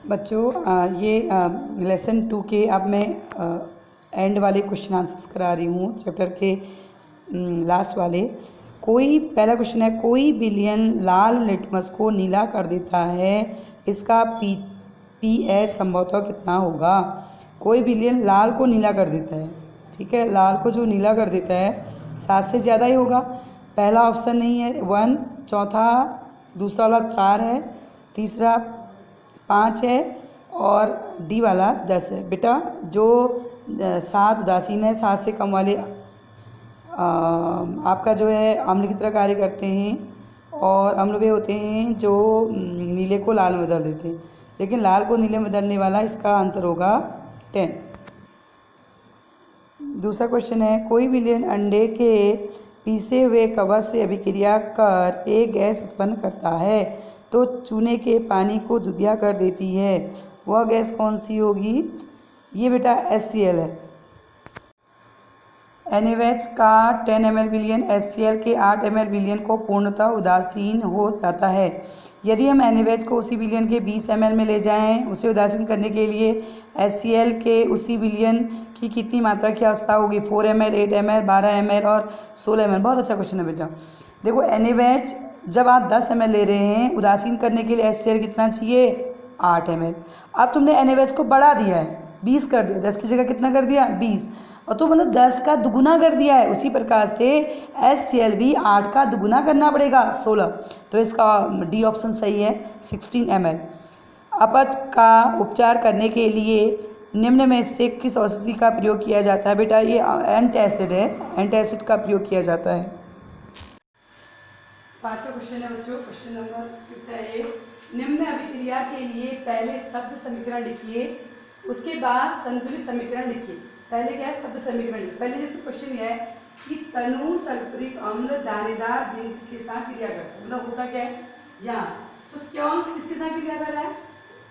बच्चों ये लेसन 2 के अब मैं एंड वाले क्वेश्चन आंसर्स करा रही हूँ चैप्टर के लास्ट वाले। कोई पहला क्वेश्चन है, कोई बिलियन लाल लिटमस को नीला कर देता है, इसका पीएच संभवतः कितना होगा। कोई बिलियन लाल को नीला कर देता है, ठीक है, लाल को जो नीला कर देता है 7 से ज़्यादा ही होगा। पहला ऑप्शन नहीं है 1, चौथा दूसरा वाला 4 है, तीसरा 5 है और डी वाला 10 है। बेटा जो 7 उदासीन है, 7 से कम वाले आपका जो है अम्ल की तरह कार्य करते हैं और अम्ल वे होते हैं जो नीले को लाल में बदल देते हैं, लेकिन लाल को नीले में बदलने वाला इसका आंसर होगा 10। दूसरा क्वेश्चन है, कोई बिलियन अंडे के पीसे हुए कवच से अभिक्रिया कर एक गैस उत्पन्न करता है तो चूने के पानी को दुधिया कर देती है, वह गैस कौन सी होगी। ये बेटा HCl है। NaOH का 10 ml बिलियन HCl के 8 ml बिलियन को पूर्णतः उदासीन हो जाता है। यदि हम NaOH को उसी बिलियन के 20 ml में ले जाएं, उसे उदासीन करने के लिए HCl के उसी बिलियन की कितनी मात्रा की आवश्यकता होगी। 4 ml, 8 ml, 12 ml और 16 ml। बहुत अच्छा क्वेश्चन है बेटा। देखो NaOH जब आप 10 ml ले रहे हैं, उदासीन करने के लिए HCl कितना चाहिए 8 ml। अब तुमने NaOH को बढ़ा दिया है, 20 कर दिया, 10 की जगह कितना कर दिया 20, और तो मतलब 10 का दुगुना कर दिया है। उसी प्रकार से HCl भी 8 का दुगुना करना पड़ेगा 16, तो इसका डी ऑप्शन सही है 16 ml। अपच का उपचार करने के लिए निम्न में से किस औषधि का प्रयोग किया जाता है। बेटा ये एंटासिड है, एंटासिड का प्रयोग किया जाता है। पांचवा क्वेश्चन है बच्चों, क्वेश्चन नंबर 58। निम्न अभिक्रिया के लिए पहले शब्द समीकरण लिखिए, उसके बाद संतुलित समीकरण लिखिए। पहले क्या है शब्द समीकरण लिखिए। पहले जैसे क्वेश्चन ये है कि तनु सल्फ्यूरिक अम्ल दानेदार जिंक के साथ क्रिया करता है, मतलब होता क्या है यहाँ, तो कौन किसके साथ क्रिया कर रहा है,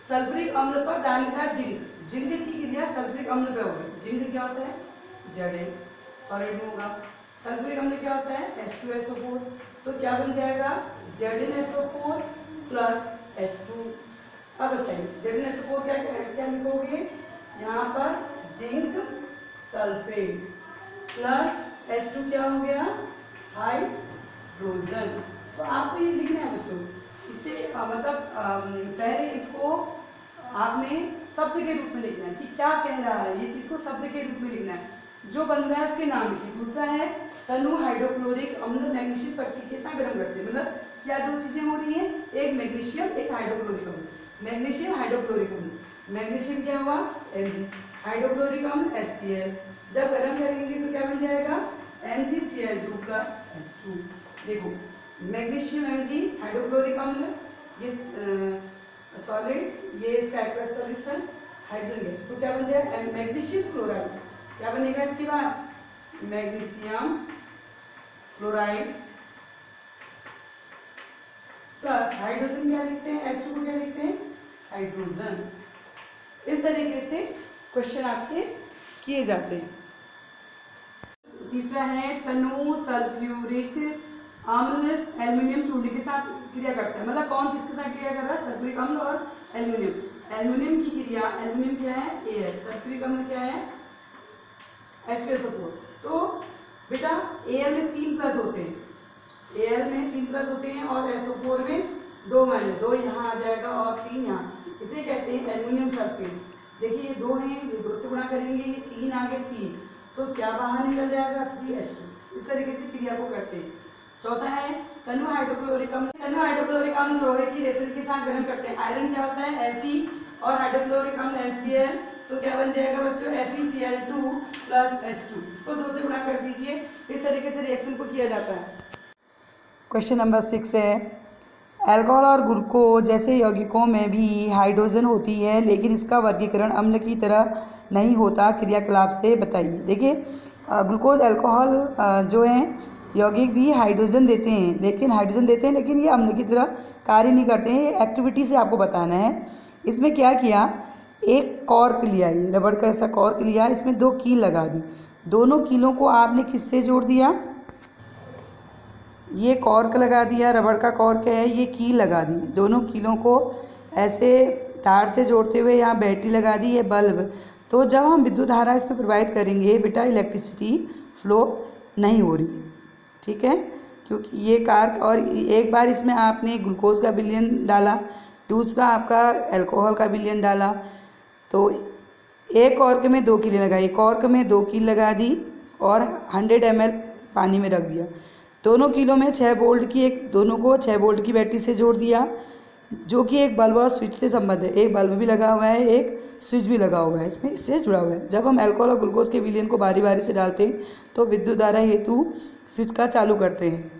सल्फ्यूरिक अम्ल पर दानेदार जिंक, जिंक की क्रिया सल्फ्यूरिक अम्ल पे होगी। जिंक क्या होता है Zn, सॉलिड में होगा। सल्फ्यूरिक अम्ल क्या होता है H2SO4, तो क्या बन जाएगा ZnSO4 प्लस H2। अब बताइए ZnSO4 क्या लिखोगे, यहाँ पर जिंक सल्फेट प्लस H2 क्या हो गया हाइड्रोजन। तो आपको ये लिखना है बच्चों, इसे मतलब पहले इसको आपने शब्द के रूप में लिखना है कि क्या कह रहा है, ये चीज़ को शब्द के रूप में लिखना है, जो बन रहा है उसके नाम लिखिए। दूसरा है तनु हाइड्रोक्लोरिक अम्ल मैग्नीशियम पट्टी के साथ गर्म करते हैं, मतलब क्या दो चीजें हो रही हैं, एक मैग्नीशियम एक हाइड्रोक्लोरिक अम्ल। मैग्नीशियम हाइड्रोक्लोरिक अम्ल, मैग्नीशियम क्या हुआ Mg, हाइड्रोक्लोरिक अम्ल HCl। जब गर्म करेंगे तो क्या बन जाएगा MgCl2 प्लस H2। देखो मैग्नीशियम Mg हाइड्रोक्लोरिक अम्ल, ये सॉलिड, ये इसका एक्वस सॉल्यूशन हाइड्रोजन गैस, तो क्या बन जाएगा मैग्नीशियम क्लोराइड। क्या बनेगा इसके बाद मैग्नीशियम क्लोराइड प्लस हाइड्रोजन क्या लिखते हैं H2 को क्या लिखते हैं हाइड्रोजन। इस तरीके से क्वेश्चन आपके किए जाते हैं। तीसरा है तनु सल्फ्यूरिक अम्ल एल्युमिनियम चूर्ण के साथ क्रिया करता है, मतलब कौन किसके साथ क्रिया कर रहा है सल्फ्यूरिक अम्ल और एल्युमिनियम। एल्युमिनियम की क्रिया, एल्युमिनियम क्या है Al, सल्फ्यूरिक अम्ल क्या है H2SO4। तो बेटा Al में 3 प्लस होते हैं, Al में 3 प्लस होते हैं और SO4 में 2 माइनस, 2 यहाँ आ जाएगा और 3 यहाँ, इसे कहते हैं एल्युमिनियम सल्फेट। देखिए ये 2 हैं, ये 2 से गुणा करेंगे, ये 3 आगे 3, तो क्या बाहर निकल जाएगा 3H2। इस तरीके से क्रिया को करते हैं। चौथा है तनु हाइड्रोक्लोरिक अम्ल, तनु हाइड्रोक्लोरिक अम्ल लोहे की रेशल के साथ गर्म करते हैं। आयरन क्या होता है Fe और हाइड्रोक्लोरिक अम्ल HCl, तो क्या बन जाएगा बच्चों FeCl2 प्लस H2। इसको 2 से गुणा कर दीजिए। इस तरीके से रिएक्शन को किया जाता है। क्वेश्चन नंबर 6 है, अल्कोहल और ग्लूकोज जैसे यौगिकों में भी हाइड्रोजन होती है, लेकिन इसका वर्गीकरण अम्ल की तरह नहीं होता, क्रियाकलाप से बताइए। देखिए ग्लूकोज अल्कोहल जो है यौगिक भी हाइड्रोजन देते हैं, लेकिन ये अम्ल की तरह कार्य नहीं करते हैं। ये एक्टिविटी से आपको बताना है। इसमें क्या किया, एक कॉर्क लिया, ये रबड़ का ऐसा कॉर्क लिया, इसमें 2 कील लगा दी, दोनों कीलों को आपने किससे जोड़ दिया, ये कॉर्क लगा दिया, रबड़ का कॉर्क है, ये कील लगा दी, दोनों कीलों को ऐसे तार से जोड़ते हुए यहाँ बैटरी लगा दी है बल्ब, तो जब हम विद्युत धारा इसमें प्रोवाइड करेंगे बेटा इलेक्ट्रिसिटी फ्लो नहीं हो रही है, ठीक है, क्योंकि ये कार और एक बार इसमें आपने ग्लूकोज का विलयन डाला, दूसरा आपका अल्कोहल का विलयन डाला, तो एक कॉर्क में 2 कीलें लगाई, कॉर्क में 2 कील लगा दी और 100 ml पानी में रख दिया। दोनों कीलों में 6 वोल्ट की दोनों को 6 वोल्ट की बैटरी से जोड़ दिया, जो कि एक बल्ब और स्विच से संबंध है। एक बल्ब भी लगा हुआ है, एक स्विच भी लगा हुआ है, इसमें इससे जुड़ा हुआ है। जब हम अल्कोहल और ग्लूकोज के विलयन को बारी बारी से डालते हैं तो विद्युत धारा हेतु स्विच का चालू करते हैं।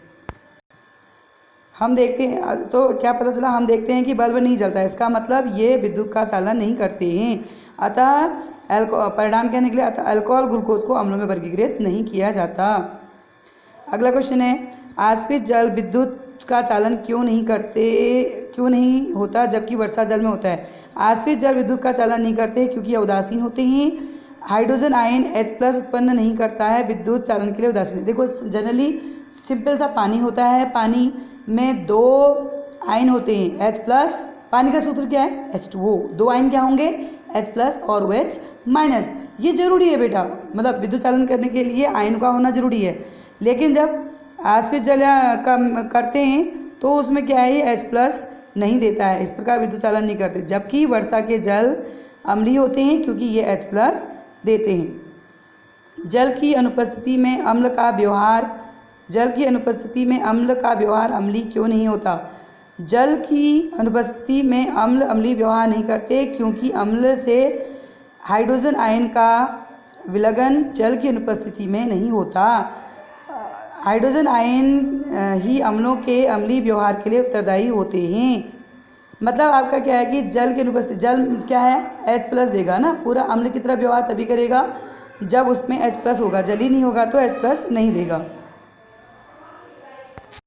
हम देखते हैं तो क्या पता चला, हम देखते हैं कि बल्ब नहीं जलता है, इसका मतलब ये विद्युत का चालन नहीं करते हैं। अतः परिणाम क्या निकले, अतः अल्कोहल ग्लूकोज को अम्लों में वर्गीकृत नहीं किया जाता। अगला क्वेश्चन है, आश्रित जल विद्युत का चालन क्यों नहीं होता जबकि वर्षा जल में होता है। आश्रित जल विद्युत का चालन नहीं करते क्योंकि ये उदासीन होते हैं। हाइड्रोजन आयन H+ उत्पन्न नहीं करता है, विद्युत चालन के लिए उदासीन है। देखो जनरली सिंपल सा पानी होता है, पानी में 2 आयन होते हैं H+, पानी का सूत्र क्या है H2O, 2 आयन क्या होंगे H+ और OH-। ये जरूरी है बेटा, मतलब विद्युत चालन करने के लिए आयन का होना जरूरी है। लेकिन जब आश्रित जल करते हैं तो उसमें क्या है, ये H+ नहीं देता है, इस प्रकार विद्युत चालन नहीं करते। जबकि वर्षा के जल अम्लीय होते हैं क्योंकि ये H+ देते हैं। जल की अनुपस्थिति में अम्ल का व्यवहार अम्लीय क्यों नहीं होता। जल की अनुपस्थिति में अम्ल अम्लीय व्यवहार नहीं करते क्योंकि अम्ल से हाइड्रोजन आयन का विलयन जल की अनुपस्थिति में नहीं होता। हाइड्रोजन आयन ही अम्लों के अम्लीय व्यवहार के लिए उत्तरदायी होते हैं। मतलब आपका क्या है कि जल की अनुपस्थिति, जल क्या है H+ देगा ना, पूरा अम्ल की तरह व्यवहार तभी करेगा जब उसमें H+ होगा, जल ही नहीं होगा तो H+ नहीं देगा।